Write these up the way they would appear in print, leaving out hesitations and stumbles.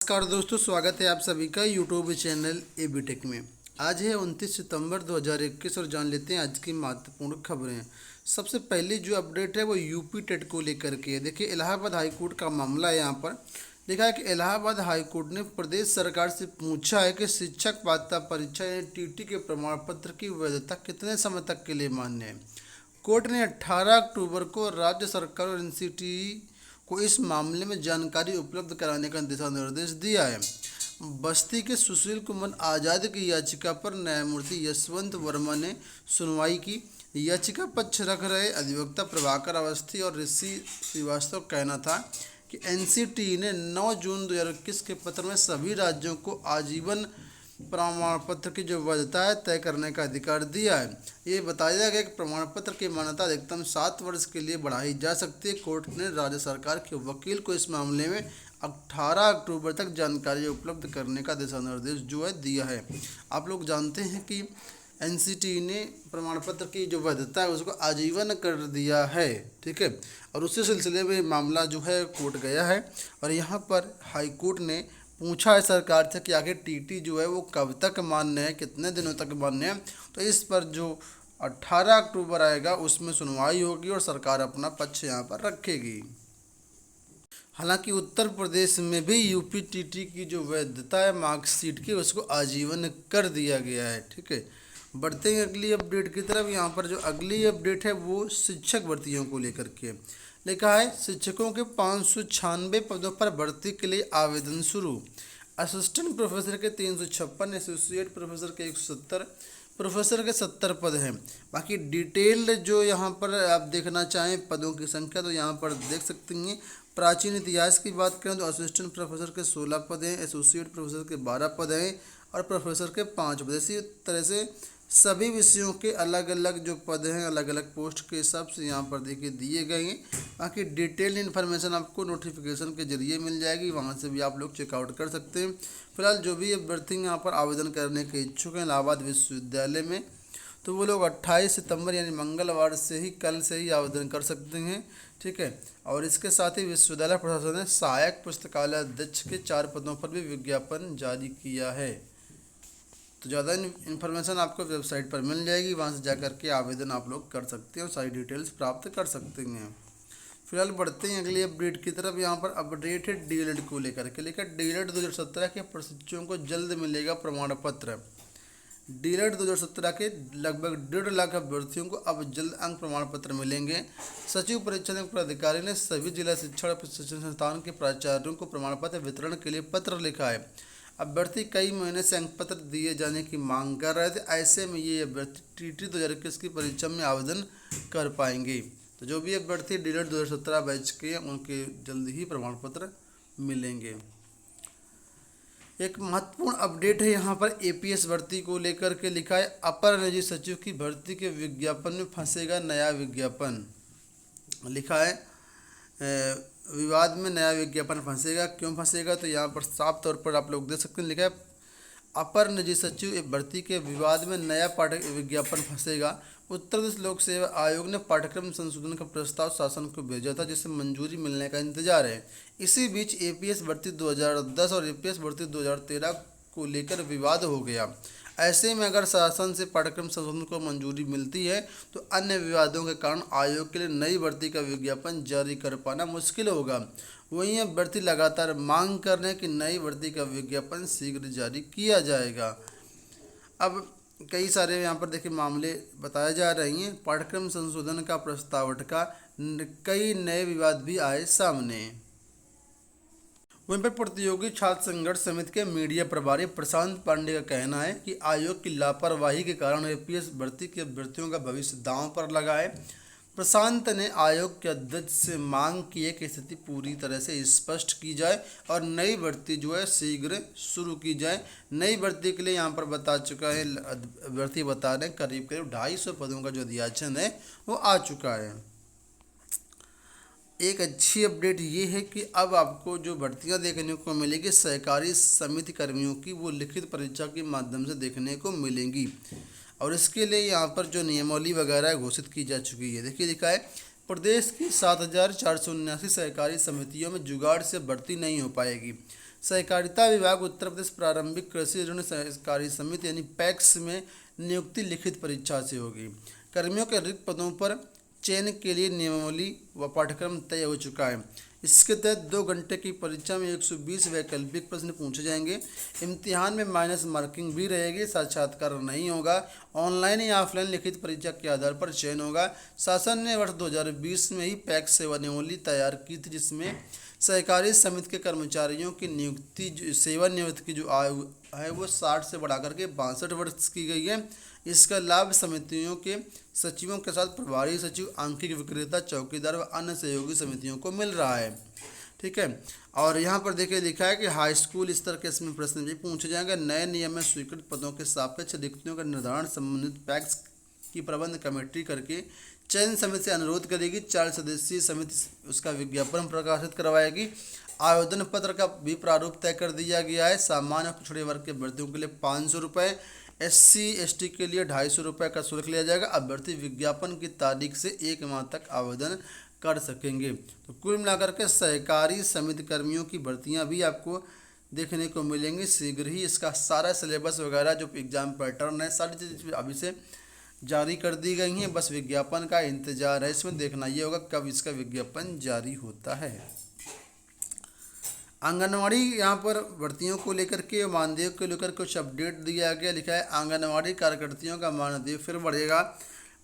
नमस्कार दोस्तों, स्वागत है आप सभी का यूट्यूब चैनल एबी टेक में। आज है 29 सितंबर 2021 और जान लेते हैं आज की महत्वपूर्ण खबरें। सबसे पहले जो अपडेट है वो यूपी टेट को लेकर के है। देखिए, इलाहाबाद हाई कोर्ट का मामला है। यहाँ पर लिखा है कि इलाहाबाद हाई कोर्ट ने प्रदेश सरकार से पूछा है कि शिक्षक पात्रता परीक्षा यानी टीटी के प्रमाण पत्र की वैधता कितने समय तक के लिए मान्य है। कोर्ट ने 18 अक्टूबर को राज्य सरकार और एनसीटी को इस मामले में जानकारी उपलब्ध कराने का दिशा निर्देश दिया है। बस्ती के सुशील कुमार आज़ाद की याचिका पर न्यायमूर्ति यशवंत वर्मा ने सुनवाई की। याचिका पक्ष रख रहे अधिवक्ता प्रभाकर अवस्थी और ऋषि श्रीवास्तव का कहना था कि एनसीटी ने 9 जून 2021 के पत्र में सभी राज्यों को आजीवन प्रमाण पत्र की जो वैधता है तय करने का अधिकार दिया है। ये बताया गया कि प्रमाण पत्र की मान्यता अधिकतम 7 वर्ष के लिए बढ़ाई जा सकती है। कोर्ट ने राज्य सरकार के वकील को इस मामले में 18 अक्टूबर तक जानकारी उपलब्ध करने का दिशा निर्देश जो है दिया है। आप लोग जानते हैं कि एनसीटी ने प्रमाण पत्र की जो वैधता है उसको आजीवन कर दिया है, ठीक है। और उसी सिलसिले में मामला जो है कोर्ट गया है और यहाँ पर हाई कोर्ट ने पूछा है सरकार से कि आखिर टीटी जो है वो कब तक मान्य है, कितने दिनों तक मान्य है। तो इस पर जो 18 अक्टूबर आएगा उसमें सुनवाई होगी और सरकार अपना पक्ष यहाँ पर रखेगी। हालांकि उत्तर प्रदेश में भी यूपी टीटी की जो वैधता है मार्कशीट की उसको आजीवन कर दिया गया है, ठीक है। बढ़ते हैं अगली अपडेट की तरफ। यहाँ पर जो अगली अपडेट है वो शिक्षक भर्तियों को लेकर के लिखा है। शिक्षकों के 596 पदों पर भर्ती के लिए आवेदन शुरू। असिस्टेंट प्रोफेसर के 356, एसोसिएट प्रोफेसर के 170, प्रोफेसर के 70 पद हैं। बाकी डिटेल्ड जो यहाँ पर आप देखना चाहें पदों की संख्या तो यहाँ पर देख सकते हैं। प्राचीन इतिहास की बात करें तो असिस्टेंट प्रोफेसर के 16 पद हैं, एसोसिएट प्रोफेसर के 12 पद हैं और प्रोफेसर के 5 पद। इसी तरह से सभी विषयों के अलग अलग जो पद हैं, अलग अलग पोस्ट के हिसाब से यहाँ पर देखिए दिए गए हैं। बाकी डिटेल इन्फॉर्मेशन आपको नोटिफिकेशन के जरिए मिल जाएगी, वहाँ से भी आप लोग चेकआउट कर सकते हैं। फिलहाल जो भी अभ्यर्थी यहाँ पर आवेदन करने के इच्छुक हैं इलाहाबाद विश्वविद्यालय में, तो वो लोग 28 सितंबर यानी मंगलवार से ही, कल से ही आवेदन कर सकते हैं, ठीक है। और इसके साथ ही विश्वविद्यालय प्रशासन ने सहायक पुस्तकालय अध्यक्ष के 4 पदों पर भी विज्ञापन जारी किया है। तो ज़्यादा इन्फॉर्मेशन आपको वेबसाइट पर मिल जाएगी, वहाँ से जाकर के आवेदन आप लोग कर सकते हैं और सारी डिटेल्स प्राप्त कर सकते हैं। फिलहाल बढ़ते हैं अगली अपडेट की तरफ। यहाँ पर अपडेट है डीएलएड को लेकर के। लेकर डीएलएड 2017 के प्रशिक्षुओं को जल्द मिलेगा प्रमाण पत्र। डीएलएड 2017 के लगभग 1.5 लाख अभ्यर्थियों को अब जल्द अंक प्रमाण पत्र मिलेंगे। सचिव परीक्षा पदाधिकारी ने सभी जिला शिक्षा और प्रशिक्षण संस्थान के प्राचार्यों को प्रमाण पत्र वितरण के लिए पत्र लिखा है। अभ्यर्थी कई महीने से अंक पत्र दिए जाने की मांग कर रहे थे, ऐसे में ये अभ्यर्थी टीटी 2021 की परीक्षा में आवेदन कर पाएंगे। तो जो भी अभ्यर्थी डीएलएड 2017 बैच के हैं उनके जल्द ही प्रमाण पत्र मिलेंगे। एक महत्वपूर्ण अपडेट है यहाँ पर एपीएस भर्ती को लेकर के लिखा है। अपर निजी सचिव की भर्ती के विज्ञापन में फंसेगा नया विज्ञापन। लिखा है विवाद में नया विज्ञापन फंसेगा। क्यों फंसेगा तो यहाँ पर साफ तौर पर आप लोग देख सकते हैं। लिखा है अपर निजी सचिव भर्ती के विवाद में नया पाठक विज्ञापन फंसेगा। उत्तर प्रदेश लोक सेवा आयोग ने पाठ्यक्रम संशोधन का प्रस्ताव शासन को भेजा था, जिसे मंजूरी मिलने का इंतजार है। इसी बीच एपीएस भर्ती 2010 और एपीएस भर्ती 2013 को लेकर विवाद हो गया। ऐसे में अगर शासन से पाठ्यक्रम संशोधन को मंजूरी मिलती है तो अन्य विवादों के कारण आयोग के लिए नई भर्ती का विज्ञापन जारी कर पाना मुश्किल होगा। वहीं अभ्यर्थी लगातार मांग कर रहे हैं कि नई भर्ती का विज्ञापन शीघ्र जारी किया जाएगा। अब कई सारे यहाँ पर देखिए मामले बताए जा रहे हैं। पाठ्यक्रम संशोधन का प्रस्ताव अटका, कई नए विवाद भी आए सामने। वहीं पर प्रतियोगी छात्र संघर्ष समिति के मीडिया प्रभारी प्रशांत पांडे का कहना है कि आयोग की लापरवाही के कारण एपीएस भर्ती के अभ्यर्थियों का भविष्य दांव पर लगा है। प्रशांत ने आयोग के अध्यक्ष से मांग की है कि स्थिति पूरी तरह से स्पष्ट की जाए और नई भर्ती जो है शीघ्र शुरू की जाए। नई भर्ती के लिए यहाँ पर बता चुका है, अभ्यर्थी बता रहे हैं करीब 250 पदों का जो अध्याचन है वो आ चुका है। एक अच्छी अपडेट ये है कि अब आपको जो भर्तियां देखने को मिलेगी सहकारी समिति कर्मियों की, वो लिखित परीक्षा के माध्यम से देखने को मिलेंगी और इसके लिए यहाँ पर जो नियमावली वगैरह घोषित की जा चुकी है। देखिए लिखा है प्रदेश की 7,479 सहकारी समितियों में जुगाड़ से भर्ती नहीं हो पाएगी। सहकारिता विभाग उत्तर प्रदेश प्रारंभिक कृषि ऋण सहकारी समिति यानी पैक्स में नियुक्ति लिखित परीक्षा से होगी। कर्मियों के रिक्त पदों पर चयन के लिए नियमावली व पाठ्यक्रम तय हो चुका है। इसके तहत 2 घंटे की परीक्षा में 120 वैकल्पिक प्रश्न पूछे जाएंगे। इम्तिहान में माइनस मार्किंग भी रहेगी। साक्षात्कार नहीं होगा। ऑनलाइन या ऑफलाइन लिखित परीक्षा के आधार पर चयन होगा। शासन ने वर्ष 2020 में ही पैक्स सेवा नियमावली तैयार की थी, जिसमें सहकारी समिति के कर्मचारियों की नियुक्ति सेवानिवृत्ति की जो आयु है वो 60 से बढ़ाकर के 62 वर्ष की गई है। इसका लाभ समितियों के सचिवों के साथ प्रभारी सचिव, आंशिक विक्रेता, चौकीदार व अन्य सहयोगी समितियों को मिल रहा है। ठीक है। और यहाँ पर देखिए लिखा है कि हाई स्कूल स्तर के इसमें प्रश्न भी पूछे जाएंगे। नए नियम में स्वीकृत पदों के सापेक्ष रिक्तियों का निर्धारण संबंधित पैक्स की प्रबंध कमेटी करके चयन समिति से अनुरोध करेगी। 4 सदस्यीय समिति उसका विज्ञापन प्रकाशित करवाएगी। आवेदन पत्र का भी प्रारूप तय कर दिया गया है। सामान्य पिछड़े वर्ग के अभ्यर्थियों के लिए 500 रुपये, SC ST के लिए 250 रुपये का शुल्क लिया जाएगा। अभ्यर्थी विज्ञापन की तारीख से 1 माह तक आवेदन कर सकेंगे। तो कुल मिलाकर के सहकारी समिति कर्मियों की भर्तियां भी आपको देखने को मिलेंगी शीघ्र ही। इसका सारा सिलेबस वगैरह जो एग्जाम पैटर्न है सारी चीज़ अभी से जारी कर दी गई हैं। बस विज्ञापन का इंतजार है। इसमें देखना ये होगा कब इसका विज्ञापन जारी होता है। आंगनवाड़ी यहाँ पर भर्तियों को लेकर के मानदेय को लेकर कुछ अपडेट दिया गया। लिखा है आंगनवाड़ी कार्यकर्तियों का मानदेय फिर बढ़ेगा।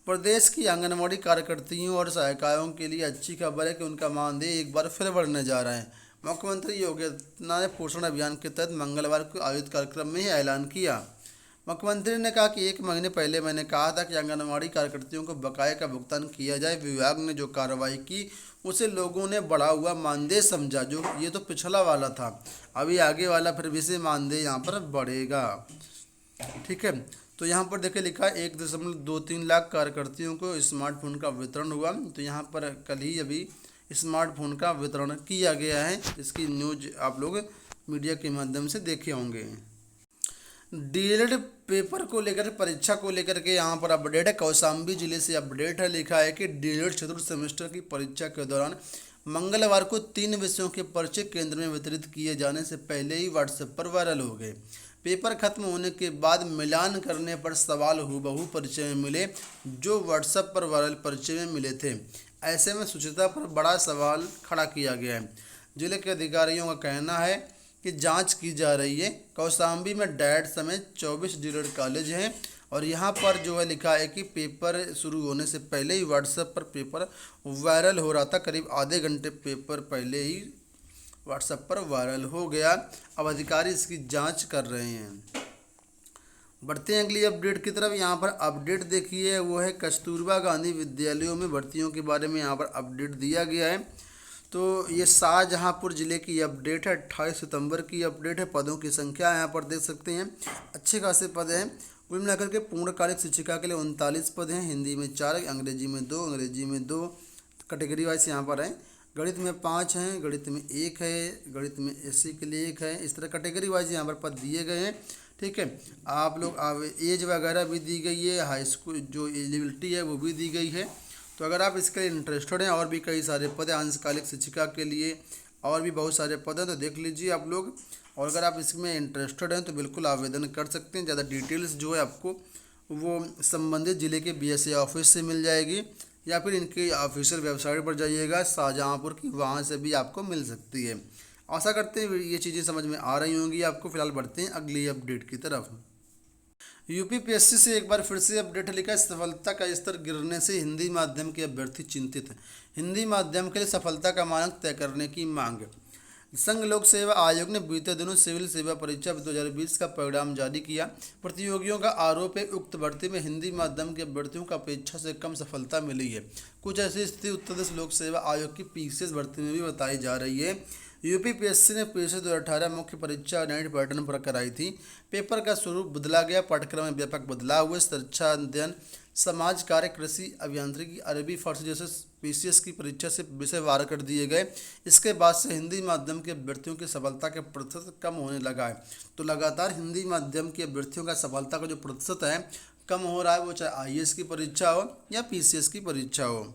प्रदेश की आंगनवाड़ी कार्यकर्तियों और सहायिकाओं के लिए अच्छी खबर है कि उनका मानदेय एक बार फिर बढ़ने जा रहा है। मुख्यमंत्री योगी आदित्यनाथ ने पोषण अभियान के तहत मंगलवार को आयोजित कार्यक्रम में ही ऐलान किया। मुख्यमंत्री ने कहा कि 1 महीने पहले मैंने कहा था कि आंगनवाड़ी कार्यकर्तियों को बकाये का भुगतान किया जाए। विभाग ने जो कार्रवाई की उसे लोगों ने बढ़ा हुआ मानदेय समझा। जो ये तो पिछला वाला था, अभी आगे वाला फिर भी से मानदेय यहाँ पर बढ़ेगा। ठीक है। तो यहाँ पर देखिए लिखा है 1.23 लाख कार्यकर्तियों को स्मार्टफोन का वितरण हुआ। तो यहाँ पर कल ही अभी स्मार्टफोन का वितरण किया गया है। इसकी न्यूज आप लोग मीडिया के माध्यम से देखे होंगे। DELED पेपर को लेकर परीक्षा को लेकर के यहाँ पर अपडेट है। कौशाम्बी जिले से अपडेट है। लिखा है कि DELED चतुर्थ सेमेस्टर की परीक्षा के दौरान मंगलवार को 3 विषयों के पर्चे केंद्र में वितरित किए जाने से पहले ही व्हाट्सएप पर वायरल हो गए। पेपर खत्म होने के बाद मिलान करने पर सवाल हूबहू पर्चे में मिले जो व्हाट्सएप पर वायरल पर्चे में मिले थे। ऐसे में शुचिता पर बड़ा सवाल खड़ा किया गया है। जिले के अधिकारियों का कहना है कि जांच की जा रही है। कौशाम्बी में डाइट समेत 24 DELED कॉलेज हैं और यहाँ पर जो है लिखा है कि पेपर शुरू होने से पहले ही व्हाट्सएप पर पेपर वायरल हो रहा था। करीब आधे घंटे पेपर पहले ही व्हाट्सएप पर वायरल हो गया। अब अधिकारी इसकी जांच कर रहे हैं। बढ़ते हैं अगली अपडेट की तरफ। यहाँ पर अपडेट देखिए वो है कस्तूरबा गांधी विद्यालयों में भर्तियों के बारे में यहाँ पर अपडेट दिया गया है। तो ये शाहजहाँपुर ज़िले की अपडेट है। 28 सितंबर की अपडेट है। पदों की संख्या यहाँ पर देख सकते हैं, अच्छे खासे पद हैं। कुल मिलाकर के पूर्णकालिक शिक्षिका के लिए 39 पद हैं। हिंदी में 4, अंग्रेजी में 2, कैटेगरी वाइज यहाँ पर है। गणित में 5 हैं, गणित में 1 है, गणित में SC के लिए 1 है। इस तरह कैटेगरी वाइज यहाँ पर पद दिए गए हैं। ठीक है। आप लोग एज वगैरह भी दी गई है। हाई स्कूल जो एलिजिबिलिटी है वो भी दी गई है। तो अगर आप इसके लिए इंटरेस्टेड हैं, और भी कई सारे पद हैं अंशकालिक शिक्षिका के लिए, और भी बहुत सारे पद हैं, तो देख लीजिए आप लोग। और अगर आप इसमें इंटरेस्टेड हैं तो बिल्कुल आवेदन कर सकते हैं। ज़्यादा डिटेल्स जो है आपको वो संबंधित ज़िले के BSA ऑफिस से मिल जाएगी, या फिर इनकी ऑफिशियल वेबसाइट पर जाइएगा शाहजहाँपुर की, वहाँ से भी आपको मिल सकती है। आशा करते हैं ये चीज़ें समझ में आ रही होंगी आपको। फिलहाल बढ़ते हैं अगली अपडेट की तरफ। UPPSC से एक बार फिर से अपडेट लिखा है। सफलता का स्तर गिरने से हिंदी माध्यम के अभ्यर्थी चिंतित हैं। हिंदी माध्यम के लिए सफलता का मानक तय करने की मांग। संघ लोक सेवा आयोग ने बीते दिनों सिविल सेवा परीक्षा 2020 का परिणाम जारी किया। प्रतियोगियों का आरोप है उक्त भर्ती में हिंदी माध्यम के अभ्यर्थियों को अपेक्षा से कम सफलता मिली है। कुछ ऐसी स्थिति उत्तर प्रदेश लोक सेवा आयोग की PCS भर्ती में भी बताई जा रही है। UPPSC ने PCS 2018 मुख्य परीक्षा नए पैटर्न पर कराई थी। पेपर का स्वरूप बदला गया। पाठ्यक्रम में व्यापक बदलाव हुए। शिक्षा अध्ययन, समाज कार्य, कृषि, अभियांत्रिकी, अरबी, फारसी जैसे PCS की परीक्षा से विषय वार कर दिए गए। इसके बाद से हिंदी माध्यम के अभ्यर्थियों की सफलता का प्रतिशत कम होने लगा है। तो लगातार हिंदी माध्यम के अभ्यर्थियों का सफलता का जो प्रतिशत है कम हो रहा है, वो चाहे IAS की परीक्षा हो या PCS की परीक्षा हो।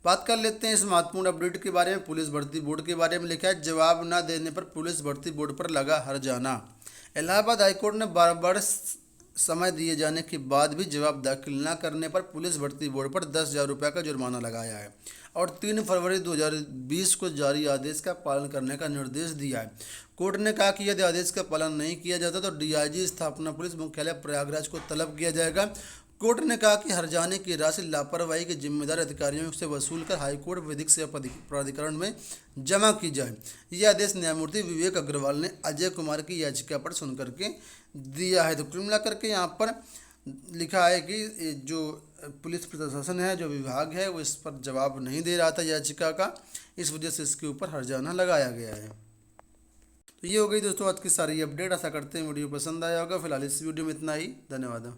बात कर लेते हैं इस महत्वपूर्ण अपडेट के बारे में। पुलिस भर्ती बोर्ड के बारे में लिखा है, जवाब न देने पर पुलिस भर्ती बोर्ड पर लगा हर्जाना। इलाहाबाद हाईकोर्ट ने बार बार समय दिए जाने के बाद भी जवाब दाखिल न करने पर पुलिस भर्ती बोर्ड पर 10,000 रुपये का जुर्माना लगाया है और 3 फरवरी 2020 को जारी आदेश का पालन करने का निर्देश दिया है। कोर्ट ने कहा कि यदि आदेश का पालन नहीं किया जाता तो डीआईजी स्थापना पुलिस मुख्यालय प्रयागराज को तलब किया जाएगा। कोर्ट ने कहा कि हर्जाने की राशि लापरवाही के जिम्मेदार अधिकारियों से वसूल कर हाईकोर्ट विधिक सेवा प्राधिकरण में जमा की जाए। यह आदेश न्यायमूर्ति विवेक अग्रवाल ने अजय कुमार की याचिका पर सुनकर के दिया है। तो कुल मिलाकर के यहाँ पर लिखा है कि जो पुलिस प्रशासन है, जो विभाग है, वो इस पर जवाब नहीं दे रहा था याचिका का, इस वजह से इसके ऊपर हर्जाना लगाया गया है। तो ये हो गई दोस्तों आज की सारी अपडेट। आशा करते हैं वीडियो पसंद आया होगा। फिलहाल इस वीडियो में इतना ही। धन्यवाद।